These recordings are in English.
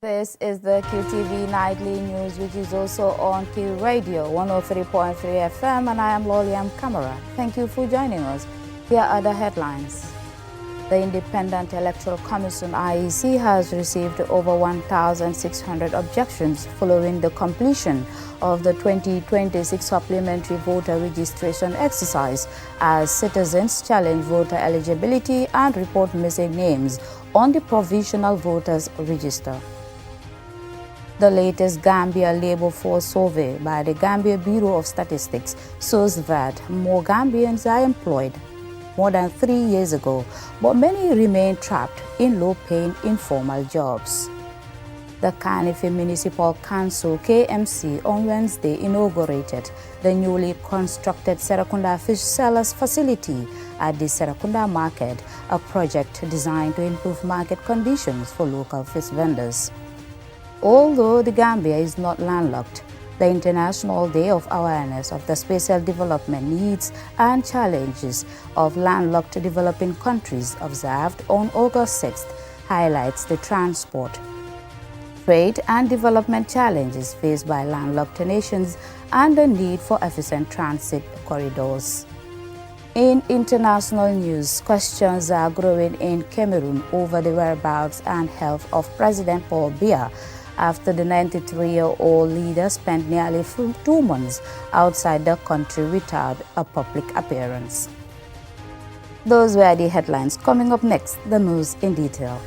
This is the QTV Nightly News, which is also on Q Radio 103.3 FM, and I am Loliam Camera. Thank you for joining us. Here are the headlines. The Independent Electoral Commission IEC has received over 1,600 objections following the completion of the 2026 supplementary voter registration exercise as citizens challenge voter eligibility and report missing names on the provisional voters register. The latest Gambia Labour Force survey by the Gambia Bureau of Statistics shows that more Gambians are employed more than 3 years ago, but many remain trapped in low-paying informal jobs. The Kanifi Municipal Council KMC on Wednesday inaugurated the newly constructed Serekunda fish sellers facility at the Serekunda market, a project designed to improve market conditions for local fish vendors. Although the Gambia is not landlocked, the International Day of Awareness of the Special Development Needs and Challenges of Landlocked Developing Countries observed on August 6th highlights the transport, trade and development challenges faced by landlocked nations and the need for efficient transit corridors. In international news, questions are growing in Cameroon over the whereabouts and health of President Paul Biya after the 93-year-old leader spent nearly 2 months outside the country without a public appearance. Those were the headlines. Coming up next, the news in detail.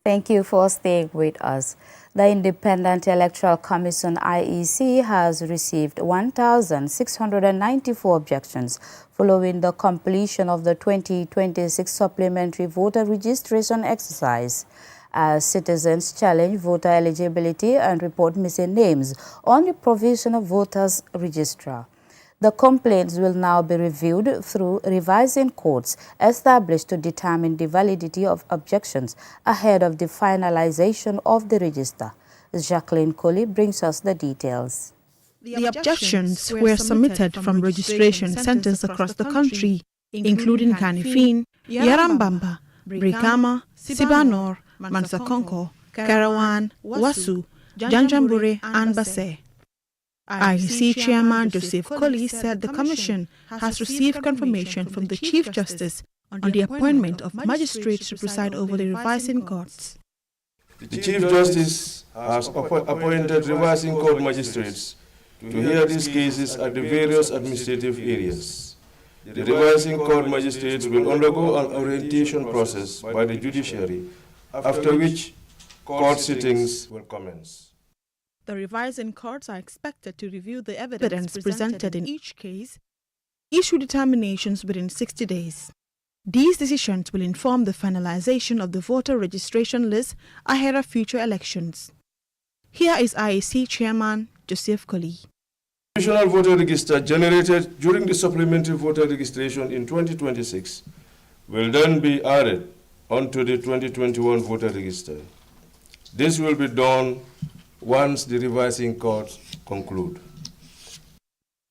Thank you for staying with us. The Independent Electoral Commission IEC has received 1,694 objections following the completion of the 2026 supplementary voter registration exercise, as citizens challenge voter eligibility and report missing names on the provisional voters register. The complaints will now be reviewed through revising courts established to determine the validity of objections ahead of the finalization of the register. Jacqueline Colley brings us the details. The objections were submitted from registration centers across the country, including Kanifing, Yarambamba, Brikama, Sibanor, Mansakonko, Karawan, Wasu, Janjambure, and Basse. IEC Chairman Joseph Colley said the Commission has received confirmation from the Chief Justice on the appointment of magistrates to preside over the revising courts. The Chief Justice has appointed revising court magistrates to hear these cases at the various administrative areas. The revising court magistrates will undergo an orientation process by the judiciary, after which court sittings will commence. The revising courts are expected to review the evidence presented in each case, issue determinations within 60 days. These decisions will inform the finalization of the voter registration list ahead of future elections. Here is IEC Chairman Joseph Colley. The provisional voter register generated during the supplementary voter registration in 2026 will then be added onto the 2021 voter register. This will be done once the revising courts conclude.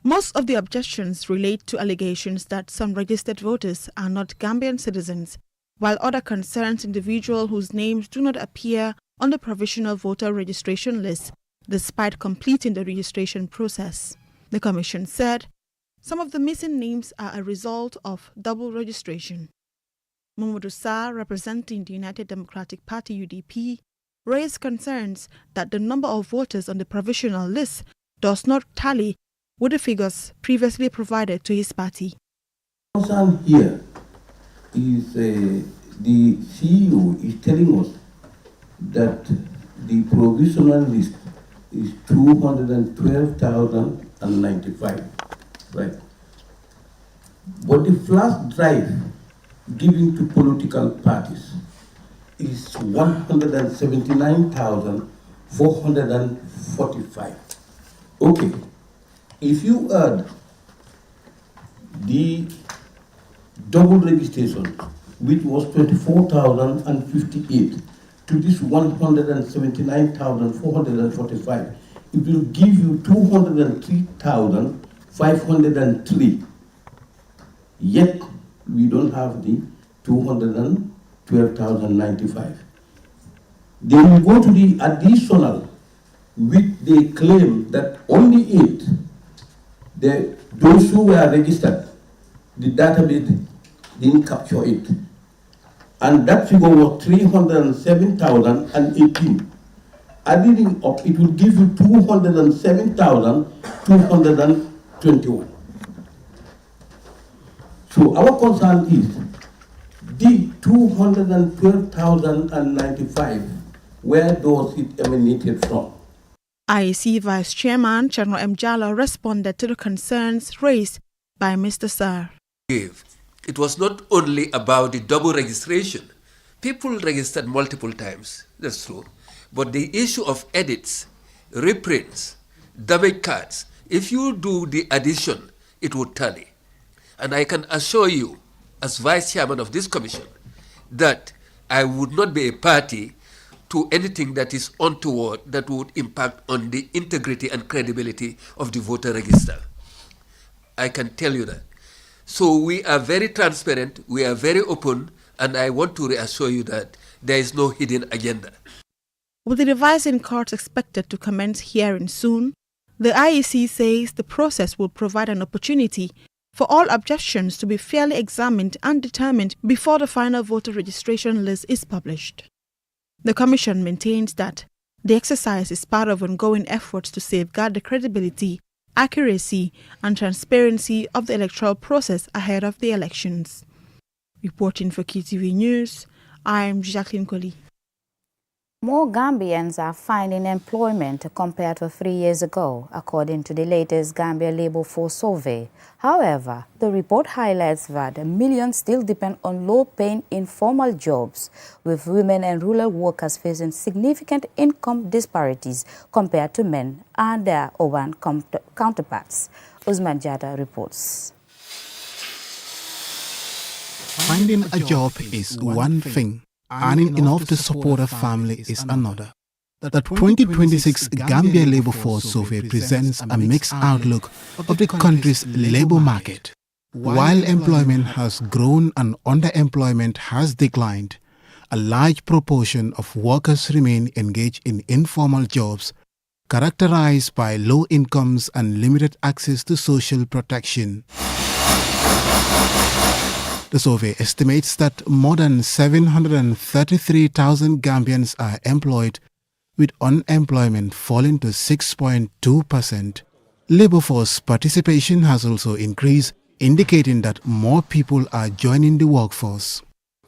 Most of the objections relate to allegations that some registered voters are not Gambian citizens, while other concerns individuals whose names do not appear on the provisional voter registration list despite completing the registration process. The Commission said some of the missing names are a result of double registration. Mamadou Sarr, representing the United Democratic Party UDP, raised concerns that the number of voters on the provisional list does not tally with the figures previously provided to his party. The concern here is the CEO is telling us that the provisional list is 212,095, right? But the flash drive given to political parties is 179,445. Okay, if you add the double registration, which was 24,058, to this 179,445, it will give you 203,503. Yet we don't have the 212,095. They will go to the additional, which they claim that only it, those who were registered, the database didn't capture it. And that figure was 307,018. Adding up, it will give you 207,221. So our concern is the 212,095, where does it emanated from? IEC Vice Chairman General M. Jallo responded to the concerns raised by Mr. Sarr. It was not only about the double registration. People registered multiple times, that's true. But the issue of edits, reprints, damaged cards, if you do the addition, it would tally. And I can assure you, as Vice Chairman of this commission, that I would not be a party to anything that is untoward that would impact on the integrity and credibility of the voter register. I can tell you that. So we are very transparent, we are very open, and I want to reassure you that there is no hidden agenda. With the revising courts expected to commence hearing soon, the IEC says the process will provide an opportunity for all objections to be fairly examined and determined before the final voter registration list is published. The Commission maintains that the exercise is part of ongoing efforts to safeguard the credibility, accuracy, and transparency of the electoral process ahead of the elections. Reporting for QTV News, I'm Jacqueline Collie. More Gambians are finding employment compared to 3 years ago, according to the latest Gambia Labour Force survey. However, the report highlights that millions still depend on low-paying informal jobs, with women and rural workers facing significant income disparities compared to men and their urban counterparts. Usman Jada reports. Finding a job is one thing. Earning enough to support a family is another. The 2026 Gambia Labour Force survey presents a mixed outlook of the country's labour market. While employment has grown and underemployment has declined, a large proportion of workers remain engaged in informal jobs characterized by low incomes and limited access to social protection. The survey estimates that more than 733,000 Gambians are employed, with unemployment falling to 6.2%. Labour force participation has also increased, indicating that more people are joining the workforce.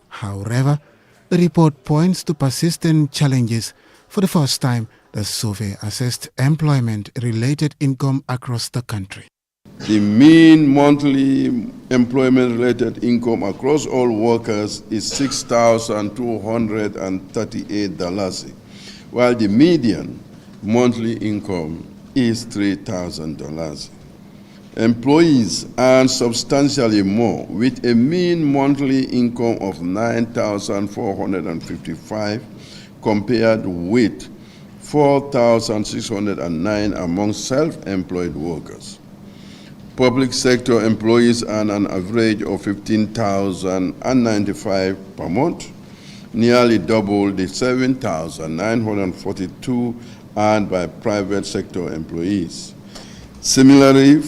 However, the report points to persistent challenges. For the first time, the survey assessed employment-related income across the country. The mean monthly employment-related income across all workers is $6,238, while the median monthly income is $3,000. Employees earn substantially more, with a mean monthly income of $9,455 compared with $4,609 among self-employed workers. Public sector employees earn an average of $15,095 per month, nearly double the $7,942 earned by private sector employees. Similarly,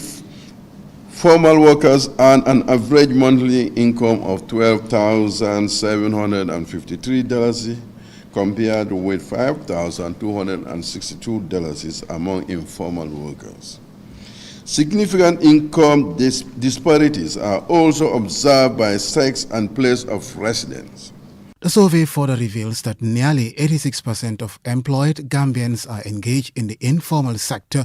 formal workers earn an average monthly income of $12,753 compared with $5,262 among informal workers. Significant income disparities are also observed by sex and place of residence. The survey further reveals that nearly 86% of employed Gambians are engaged in the informal sector,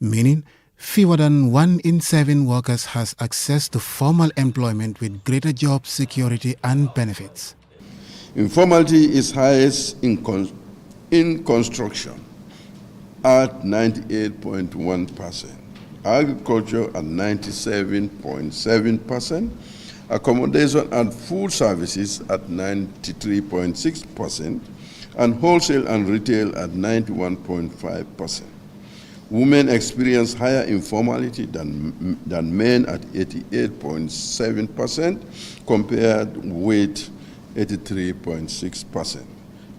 meaning fewer than 1 in 7 workers has access to formal employment with greater job security and benefits. Informality is highest in construction at 98.1%. Agriculture at 97.7%, accommodation and food services at 93.6%, and wholesale and retail at 91.5%. Women experience higher informality than men at 88.7% compared with 83.6%,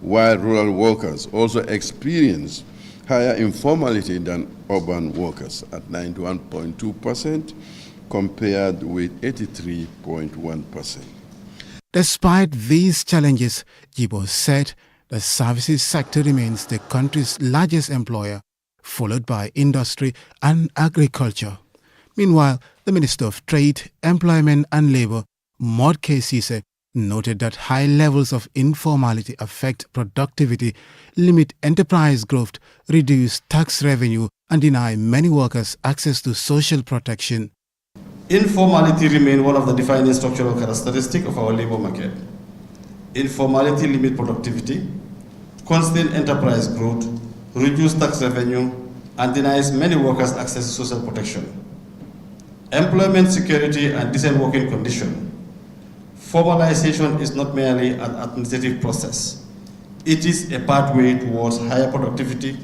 while rural workers also experience higher informality than urban workers at 91.2% compared with 83.1%. Despite these challenges, Jibo said the services sector remains the country's largest employer, followed by industry and agriculture. Meanwhile, the Minister of Trade, Employment and Labour, Maud Sise, noted that high levels of informality affect productivity, limit enterprise growth, reduce tax revenue, and deny many workers access to social protection. Informality remains one of the defining structural characteristics of our labour market. Informality limits productivity, constrains enterprise growth, reduces tax revenue, and denies many workers access to social protection. Employment security and decent working conditions. Formalization is not merely an administrative process. It is a pathway towards higher productivity,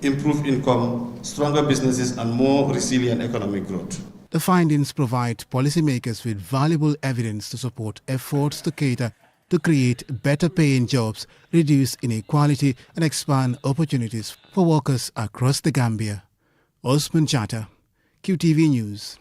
improved income, stronger businesses, and more resilient economic growth. The findings provide policymakers with valuable evidence to support efforts to cater to create better paying jobs, reduce inequality, and expand opportunities for workers across the Gambia. Osman Chata, QTV News.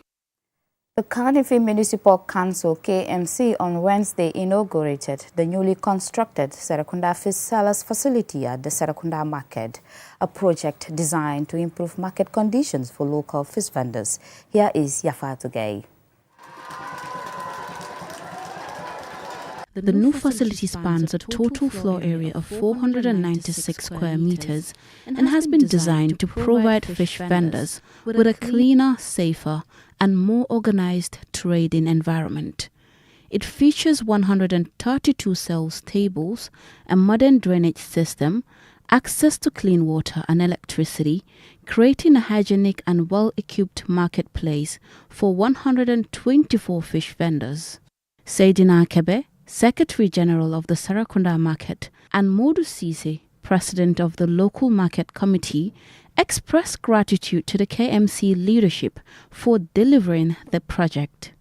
The Cardiff Municipal Council KMC on Wednesday inaugurated the newly constructed Serekunda Fish Sellers Facility at the Serekunda Market, a project designed to improve market conditions for local fish vendors. Here is Yafatu Gay. The new facility spans a total floor area of 496 square meters and has been designed to provide fish vendors with a cleaner, safer, and more organized trading environment. It features 132 sales tables, a modern drainage system, access to clean water and electricity, creating a hygienic and well-equipped marketplace for 124 fish vendors. Seydina Kebe, Secretary General of the Serekunda Market, and Modu Sise, President of the Local Market Committee, expressed gratitude to the KMC leadership for delivering the project.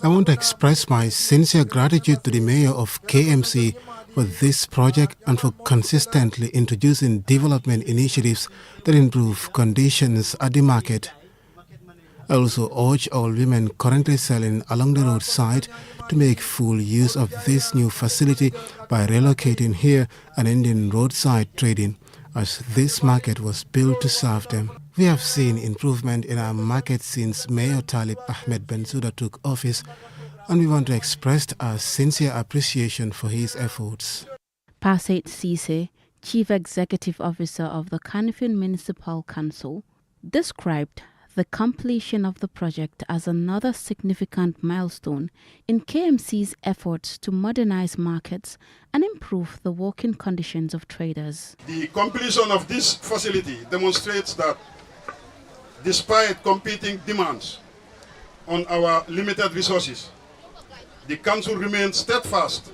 I want to express my sincere gratitude to the Mayor of KMC for this project and for consistently introducing development initiatives that improve conditions at the market. I also urge all women currently selling along the roadside to make full use of this new facility by relocating here and ending roadside trading, as this market was built to serve them. We have seen improvement in our market since Mayor Talib Ahmed Bensouda took office, and we want to express our sincere appreciation for his efforts. Pasait Sise, Chief Executive Officer of the Canifin Municipal Council, described the completion of the project as another significant milestone in KMC's efforts to modernize markets and improve the working conditions of traders. The completion of this facility demonstrates that despite competing demands on our limited resources, the Council remains steadfast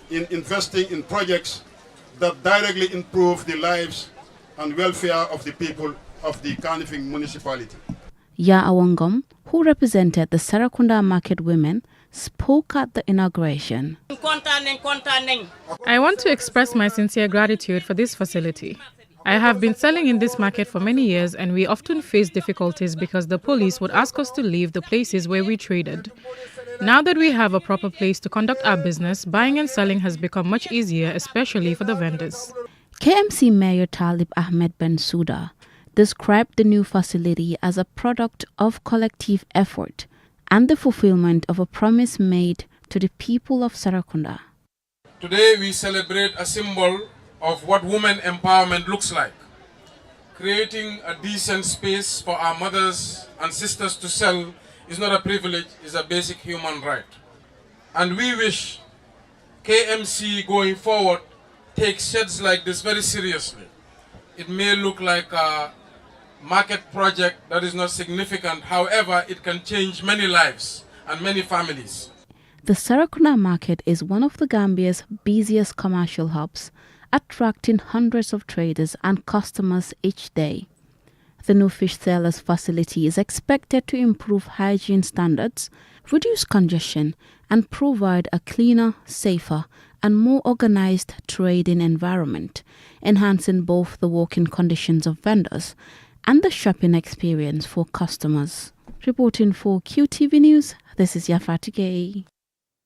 in investing in projects that directly improve the lives and welfare of the people of the Canifing municipality. Ya Awangom, who represented the Serekunda Market women, spoke at the inauguration. I want to express my sincere gratitude for this facility. I have been selling in this market for many years, and we often face difficulties because the police would ask us to leave the places where we traded. Now that we have a proper place to conduct our business, buying and selling has become much easier, especially for the vendors. KMC Mayor Talib Ahmed Bensouda described the new facility as a product of collective effort and the fulfillment of a promise made to the people of Serekunda. Today we celebrate a symbol of what women empowerment looks like. Creating a decent space for our mothers and sisters to sell is not a privilege, it's a basic human right. And we wish KMC going forward takes sheds like this very seriously. It may look like a market project that is not significant, however, it can change many lives and many families. The Serekunda Market is one of the Gambia's busiest commercial hubs attracting hundreds of traders and customers each day. The new fish sellers facility is expected to improve hygiene standards, reduce congestion, and provide a cleaner, safer, and more organized trading environment, enhancing both the working conditions of vendors and the shopping experience for customers. Reporting for QTV News, this is Yafati Gay.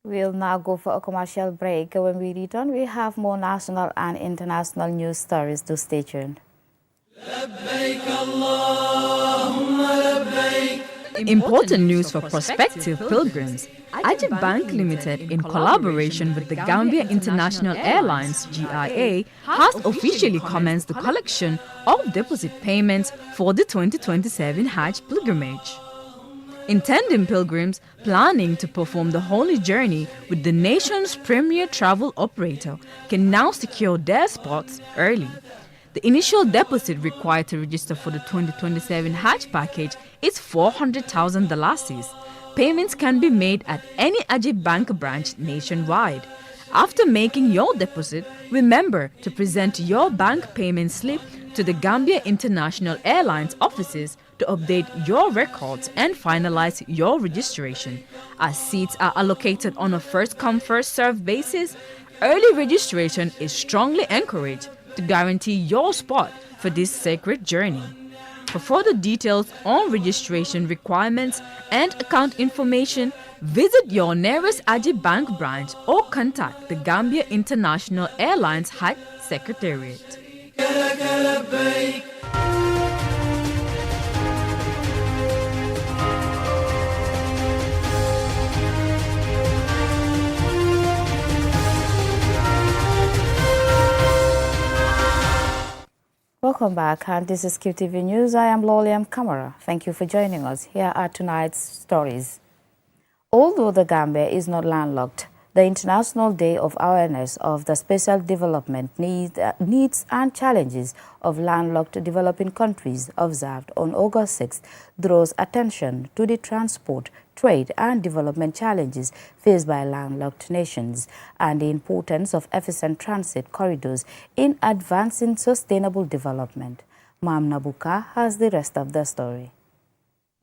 We'll now go for a commercial break. When we return, we have more national and international news stories, to stay tuned. Important news for prospective pilgrims. Ajib Bank Limited, in collaboration with the Gambia International Airlines (GIA), has officially commenced the collection of deposit payments for the 2027 Hajj pilgrimage. Intending pilgrims planning to perform the holy journey with the nation's premier travel operator can now secure their spots early. The initial deposit required to register for the 2027 Hajj package is $400,000. Payments can be made at any Ajib Bank branch nationwide. After making your deposit, remember to present your bank payment slip to the Gambia International Airlines offices to update your records and finalize your registration. As seats are allocated on a first-come, first-served basis, early registration is strongly encouraged to guarantee your spot for this sacred journey. For further details on registration requirements and account information, visit your nearest Ajib Bank branch or contact the Gambia International Airlines Hajj Secretariat. Welcome back, and this is QTV News. I am Loliam Camara. Thank you for joining us. Here are tonight's stories. Although the Gambia is not landlocked, the International Day of Awareness of the Special Development Needs and Challenges of Landlocked Developing Countries, observed on August 6th, draws attention to the transport, trade and development challenges faced by landlocked nations and the importance of efficient transit corridors in advancing sustainable development. Mam Nabuka has the rest of the story.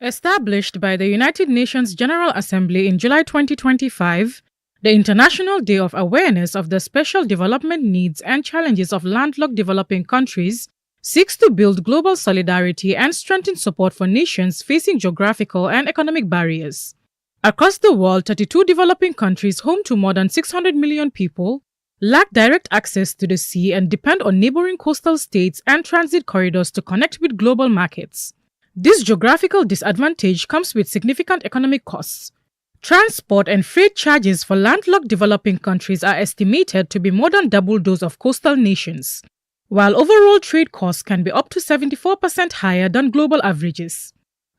Established by the United Nations General Assembly in July 2025, the International Day of Awareness of the Special Development Needs and Challenges of Landlocked Developing Countries seeks to build global solidarity and strengthen support for nations facing geographical and economic barriers. Across the world, 32 developing countries, home to more than 600 million people, lack direct access to the sea and depend on neighboring coastal states and transit corridors to connect with global markets. This geographical disadvantage comes with significant economic costs. Transport and freight charges for landlocked developing countries are estimated to be more than double those of coastal nations, while overall trade costs can be up to 74% higher than global averages.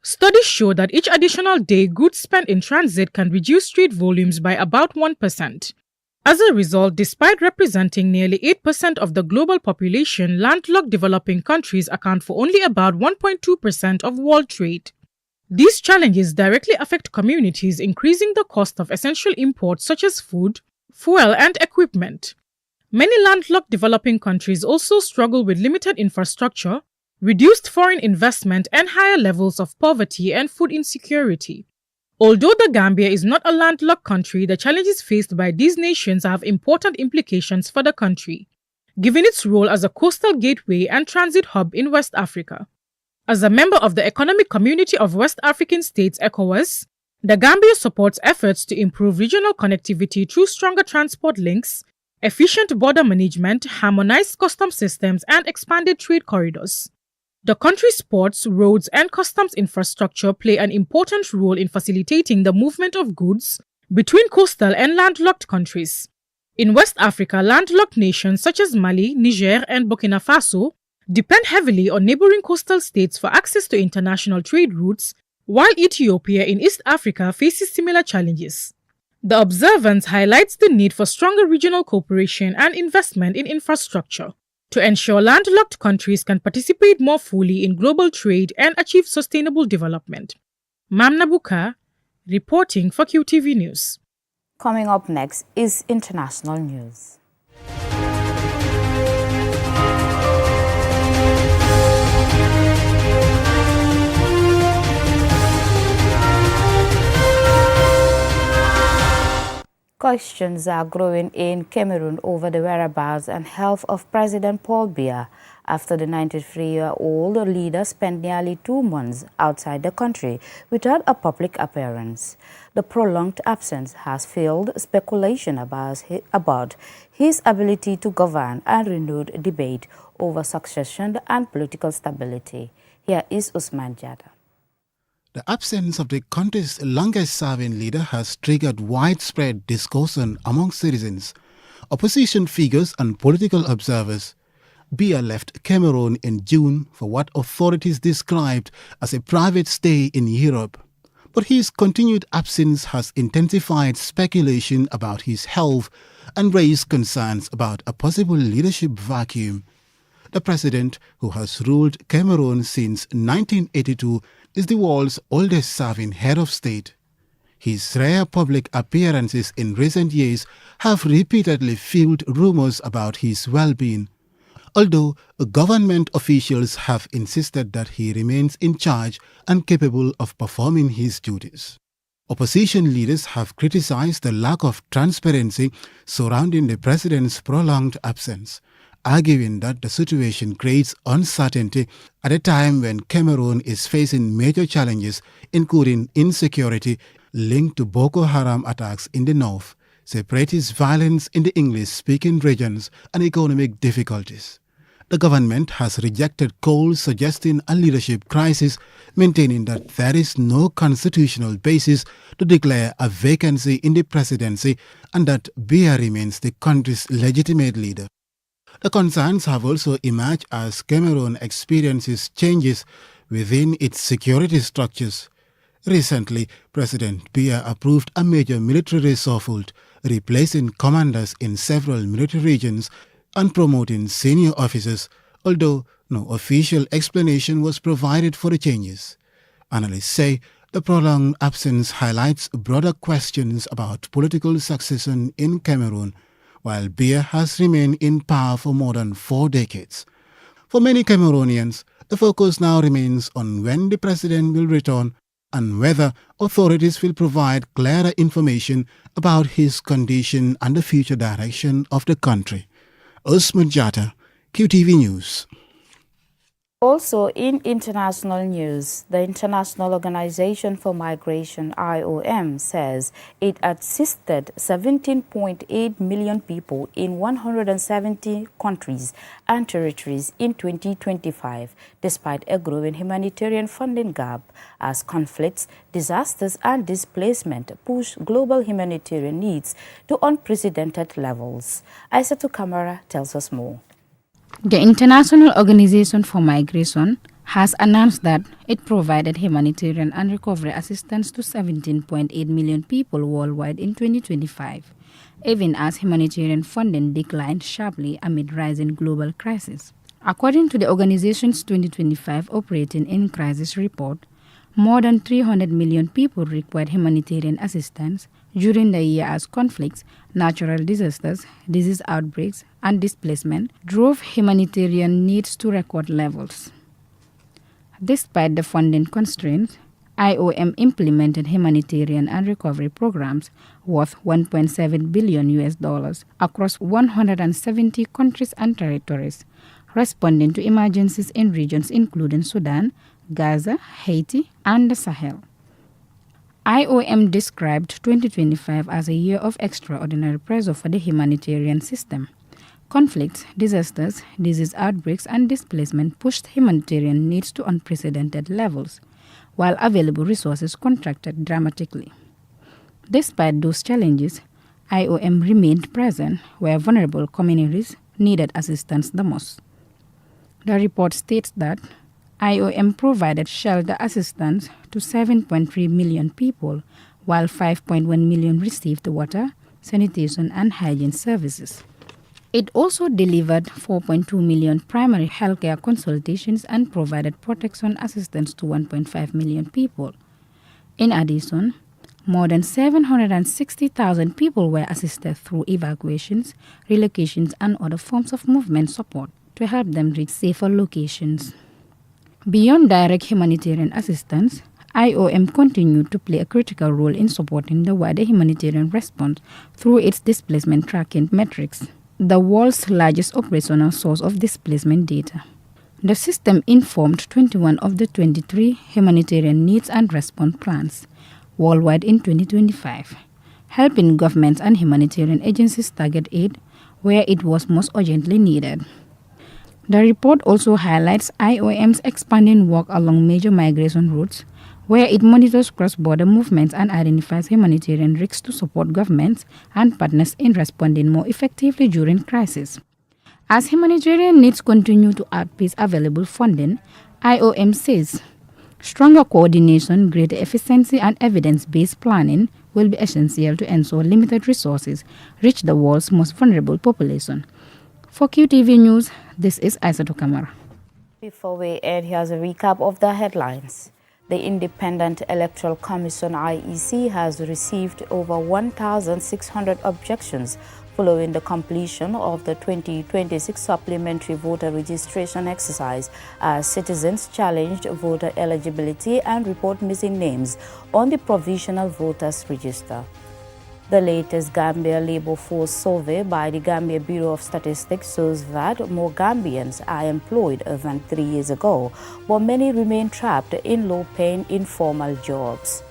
Studies show that each additional day goods spent in transit can reduce trade volumes by about 1%. As a result, despite representing nearly 8% of the global population, landlocked developing countries account for only about 1.2% of world trade. These challenges directly affect communities, increasing the cost of essential imports such as food, fuel, and equipment. Many landlocked developing countries also struggle with limited infrastructure, reduced foreign investment, and higher levels of poverty and food insecurity. Although the Gambia is not a landlocked country, the challenges faced by these nations have important implications for the country, given its role as a coastal gateway and transit hub in West Africa. As a member of the Economic Community of West African States, ECOWAS, the Gambia supports efforts to improve regional connectivity through stronger transport links, efficient border management, harmonized customs systems, and expanded trade corridors. The country's ports, roads, and customs infrastructure play an important role in facilitating the movement of goods between coastal and landlocked countries. In West Africa, landlocked nations such as Mali, Niger, and Burkina Faso depend heavily on neighboring coastal states for access to international trade routes, while Ethiopia in East Africa faces similar challenges. The observance highlights the need for stronger regional cooperation and investment in infrastructure to ensure landlocked countries can participate more fully in global trade and achieve sustainable development. Mamna Buka, reporting for QTV News. Coming up next is international news. Questions are growing in Cameroon over the whereabouts and health of President Paul Biya after the 93-year-old leader spent nearly 2 months outside the country without a public appearance. The prolonged absence has fueled speculation about his ability to govern and renewed debate over succession and political stability. Here is Usman Jada. The absence of the country's longest-serving leader has triggered widespread discussion among citizens, opposition figures and political observers. Biya left Cameroon in June for what authorities described as a private stay in Europe. But his continued absence has intensified speculation about his health and raised concerns about a possible leadership vacuum. The president, who has ruled Cameroon since 1982, is the world's oldest serving head of state. His rare public appearances in recent years have repeatedly fueled rumors about his well-being, although government officials have insisted that he remains in charge and capable of performing his duties. Opposition leaders have criticized the lack of transparency surrounding the president's prolonged absence, arguing that the situation creates uncertainty at a time when Cameroon is facing major challenges, including insecurity linked to Boko Haram attacks in the north, separatist violence in the English-speaking regions, and economic difficulties. The government has rejected calls suggesting a leadership crisis, maintaining that there is no constitutional basis to declare a vacancy in the presidency and that Biya remains the country's legitimate leader. The concerns have also emerged as Cameroon experiences changes within its security structures. Recently, President Biya approved a major military reshuffle, replacing commanders in several military regions and promoting senior officers, although no official explanation was provided for the changes. Analysts say the prolonged absence highlights broader questions about political succession in Cameroon, while Biya has remained in power for more than 4 decades. For many Cameroonians, the focus now remains on when the president will return and whether authorities will provide clearer information about his condition and the future direction of the country. Usman Jata, QTV News. Also in international news, the International Organization for Migration, IOM, says it assisted 17.8 million people in 170 countries and territories in 2025, despite a growing humanitarian funding gap as conflicts, disasters, and displacement push global humanitarian needs to unprecedented levels. Aissatou Camara tells us more. The International Organization for Migration has announced that it provided humanitarian and recovery assistance to 17.8 million people worldwide in 2025, even as humanitarian funding declined sharply amid rising global crisis. According to the organization's 2025 Operating in Crisis report, more than 300 million people required humanitarian assistance during the year as conflicts, natural disasters, disease outbreaks, and displacement drove humanitarian needs to record levels. Despite the funding constraints, IOM implemented humanitarian and recovery programs worth $1.7 billion across 170 countries and territories, responding to emergencies in regions including Sudan, Gaza, Haiti, and the Sahel. IOM described 2025 as a year of extraordinary pressure for the humanitarian system. Conflicts, disasters, disease outbreaks, and displacement pushed humanitarian needs to unprecedented levels, while available resources contracted dramatically. Despite those challenges, IOM remained present where vulnerable communities needed assistance the most. The report states that IOM provided shelter assistance to 7.3 million people, while 5.1 million received water, sanitation, and hygiene services. It also delivered 4.2 million primary healthcare consultations and provided protection assistance to 1.5 million people. In addition, more than 760,000 people were assisted through evacuations, relocations, and other forms of movement support to help them reach safer locations. Beyond direct humanitarian assistance, IOM continued to play a critical role in supporting the wider humanitarian response through its displacement tracking metrics, the world's largest operational source of displacement data. The system informed 21 of the 23 humanitarian needs and response plans worldwide in 2025, helping governments and humanitarian agencies target aid where it was most urgently needed. The report also highlights IOM's expanding work along major migration routes, where it monitors cross-border movements and identifies humanitarian risks to support governments and partners in responding more effectively during crises. As humanitarian needs continue to outpace available funding, IOM says stronger coordination, greater efficiency, and evidence-based planning will be essential to ensure limited resources reach the world's most vulnerable population. For QTV News, this is Aisato Kamara. Before we end, here's a recap of the headlines. The Independent Electoral Commission IEC has received over 1,600 objections following the completion of the 2026 supplementary voter registration exercise as citizens challenged voter eligibility and report missing names on the provisional voters register. The latest Gambia labor force survey by the Gambia Bureau of Statistics shows that more Gambians are employed than 3 years ago, but many remain trapped in low-paying informal jobs.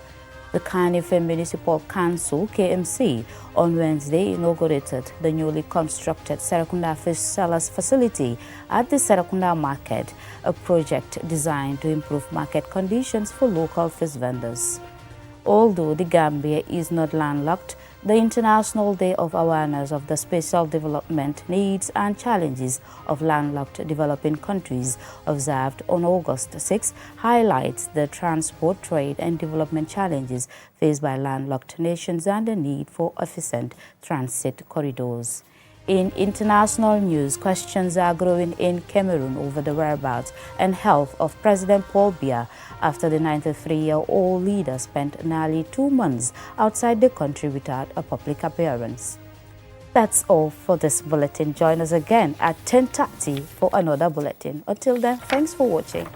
The Cardiff Municipal Council, KMC, on Wednesday inaugurated the newly constructed Serekunda Fish Sellers Facility at the Serekunda Market, a project designed to improve market conditions for local fish vendors. Although the Gambia is not landlocked, the International Day of Awareness of the Special Development Needs and Challenges of Landlocked Developing Countries, observed on August 6, highlights the transport, trade, and development challenges faced by landlocked nations and the need for efficient transit corridors. In international news, questions are growing in Cameroon over the whereabouts and health of President Paul Biya after the 93-year-old leader spent nearly 2 months outside the country without a public appearance. That's all for this bulletin. Join us again at 10:30 for another bulletin. Until then, thanks for watching.